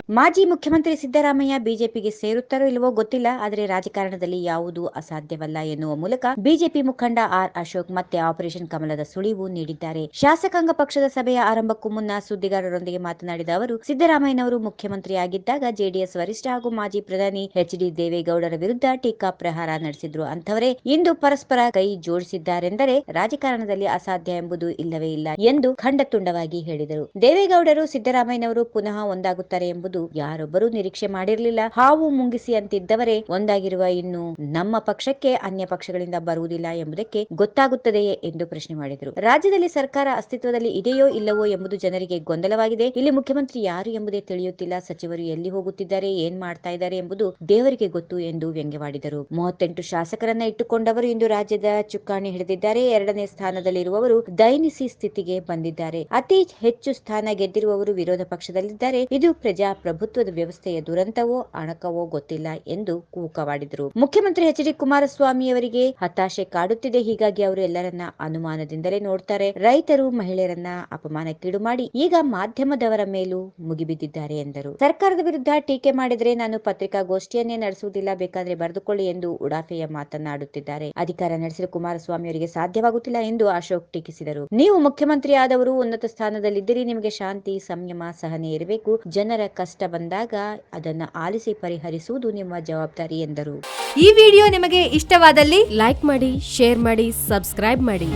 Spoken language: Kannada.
ಮಾಜಿ ಮುಖ್ಯಮಂತ್ರಿ ಸಿದ್ದರಾಮಯ್ಯ ಬಿಜೆಪಿಗೆ ಸೇರುತ್ತಾರೋ ಇಲ್ಲವೋ ಗೊತ್ತಿಲ್ಲ, ಆದರೆ ರಾಜಕಾರಣದಲ್ಲಿ ಯಾವುದೂ ಅಸಾಧ್ಯವಲ್ಲ ಎನ್ನುವ ಮೂಲಕ ಬಿಜೆಪಿ ಮುಖಂಡ ಆರ್ ಅಶೋಕ್ ಮತ್ತೆ ಆಪರೇಷನ್ ಕಮಲದ ಸುಳಿವು ನೀಡಿದ್ದಾರೆ. ಶಾಸಕಾಂಗ ಪಕ್ಷದ ಸಭೆಯ ಆರಂಭಕ್ಕೂ ಮುನ್ನ ಸುದ್ದಿಗಾರರೊಂದಿಗೆ ಮಾತನಾಡಿದ ಅವರು, ಸಿದ್ದರಾಮಯ್ಯನವರು ಮುಖ್ಯಮಂತ್ರಿಯಾಗಿದ್ದಾಗ ಜೆಡಿಎಸ್ ವರಿಷ್ಠ ಹಾಗೂ ಮಾಜಿ ಪ್ರಧಾನಿ ಎಚ್.ಡಿ. ದೇವೇಗೌಡರ ವಿರುದ್ಧ ಟೀಕಾ ಪ್ರಹಾರ ನಡೆಸಿದ್ರು. ಅಂಥವರೇ ಇಂದು ಪರಸ್ಪರ ಕೈ ಜೋಡಿಸಿದ್ದಾರೆಂದರೆ ರಾಜಕಾರಣದಲ್ಲಿ ಅಸಾಧ್ಯ ಎಂಬುದು ಇಲ್ಲವೇ ಇಲ್ಲ ಎಂದು ಖಂಡತುಂಡವಾಗಿ ಹೇಳಿದರು. ದೇವೇಗೌಡರು ಸಿದ್ದರಾಮಯ್ಯನವರು ಪುನಃ ಒಂದಾಗುತ್ತಾರೆ ಎಂಬುದು ಯಾರೊಬ್ಬರೂ ನಿರೀಕ್ಷೆ ಮಾಡಿರಲಿಲ್ಲ. ಹಾವು ಮುಂಗಿಸಿ ಅಂತಿದ್ದವರೇ ಒಂದಾಗಿರುವ ಇನ್ನು ನಮ್ಮ ಪಕ್ಷಕ್ಕೆ ಅನ್ಯ ಪಕ್ಷಗಳಿಂದ ಬರುವುದಿಲ್ಲ ಎಂಬುದಕ್ಕೆ ಗೊತ್ತಾಗುತ್ತದೆಯೇ ಎಂದು ಪ್ರಶ್ನೆ ಮಾಡಿದರು. ರಾಜ್ಯದಲ್ಲಿ ಸರ್ಕಾರ ಅಸ್ತಿತ್ವದಲ್ಲಿ ಇದೆಯೋ ಇಲ್ಲವೋ ಎಂಬುದು ಜನರಿಗೆ ಗೊಂದಲವಾಗಿದೆ. ಇಲ್ಲಿ ಮುಖ್ಯಮಂತ್ರಿ ಯಾರು ಎಂಬುದೇ ತಿಳಿಯುತ್ತಿಲ್ಲ. ಸಚಿವರು ಎಲ್ಲಿ ಹೋಗುತ್ತಿದ್ದಾರೆ, ಏನ್ ಮಾಡ್ತಾ ಇದ್ದಾರೆ ಎಂಬುದು ದೇವರಿಗೆ ಗೊತ್ತು ಎಂದು ವ್ಯಂಗ್ಯವಾಡಿದರು. 38 ಶಾಸಕರನ್ನ ಇಟ್ಟುಕೊಂಡವರು ಇಂದು ರಾಜ್ಯದ ಚುಕ್ಕಾಣಿ ಹಿಡಿದಿದ್ದಾರೆ. 2ನೇ ಸ್ಥಾನದಲ್ಲಿರುವವರು ದಯನೀಯ ಸ್ಥಿತಿಗೆ ಬಂದಿದ್ದಾರೆ. ಅತಿ ಹೆಚ್ಚು ಸ್ಥಾನ ಗೆದ್ದಿರುವವರು ವಿರೋಧ ಪಕ್ಷದಲ್ಲಿದ್ದಾರೆ. ಇದು ಪ್ರಜಾಪ್ರಭುತ್ವದ ವ್ಯವಸ್ಥೆಯ ದುರಂತವೋ ಅಣಕವೋ ಗೊತ್ತಿಲ್ಲ ಎಂದು ಕೂಗವಾಡಿದರು. ಮುಖ್ಯಮಂತ್ರಿ ಎಚ್.ಡಿ. ಕುಮಾರಸ್ವಾಮಿಯವರಿಗೆ ಹತಾಶೆ ಕಾಡುತ್ತಿದೆ. ಹೀಗಾಗಿ ಅವರು ಎಲ್ಲರನ್ನ ಅನುಮಾನದಿಂದಲೇ ನೋಡ್ತಾರೆ. ರೈತರು, ಮಹಿಳೆಯರನ್ನ ಅಪಮಾನಕ್ಕೀಡು ಮಾಡಿ ಈಗ ಮಾಧ್ಯಮದವರ ಮೇಲೂ ಮುಗಿಬಿದ್ದಿದ್ದಾರೆ ಎಂದರು. ಸರ್ಕಾರದ ವಿರುದ್ಧ ಟೀಕೆ ಮಾಡಿದರೆ ನಾನು ಪತ್ರಿಕಾಗೋಷ್ಠಿಯನ್ನೇ ನಡೆಸುವುದಿಲ್ಲ, ಬೇಕಾದ್ರೆ ಬರೆದುಕೊಳ್ಳಿ ಎಂದು ಉಡಾಫೆಯ ಮಾತನಾಡುತ್ತಿದ್ದಾರೆ. ಅಧಿಕಾರ ನಡೆಸಲು ಕುಮಾರಸ್ವಾಮಿ ಅವರಿಗೆ ಸಾಧ್ಯವಾಗುತ್ತಿಲ್ಲ ಎಂದು ಅಶೋಕ್ ಟೀಕಿಸಿದರು. ನೀವು ಮುಖ್ಯಮಂತ್ರಿ ಆದವರು, ಉನ್ನತ ಸ್ಥಾನದಲ್ಲಿದ್ದೀರಿ. ನಿಮಗೆ ಶಾಂತಿ, ಸಂಯಮ, ಸಹನೆ ಇರಬೇಕು. ಜನರ ಕಷ್ಟ ಬಂದಾಗ ಅದನ್ನ ಆಲಿಸಿ ಪರಿಹರಿಸುವುದು ನಿಮ್ಮ ಜವಾಬ್ದಾರಿ ಎಂದರು. ಈ ವಿಡಿಯೋ ನಿಮಗೆ ಇಷ್ಟವಾದಲ್ಲಿ ಲೈಕ್ ಮಾಡಿ, ಶೇರ್ ಮಾಡಿ, ಸಬ್ಸ್ಕ್ರೈಬ್ ಮಾಡಿ.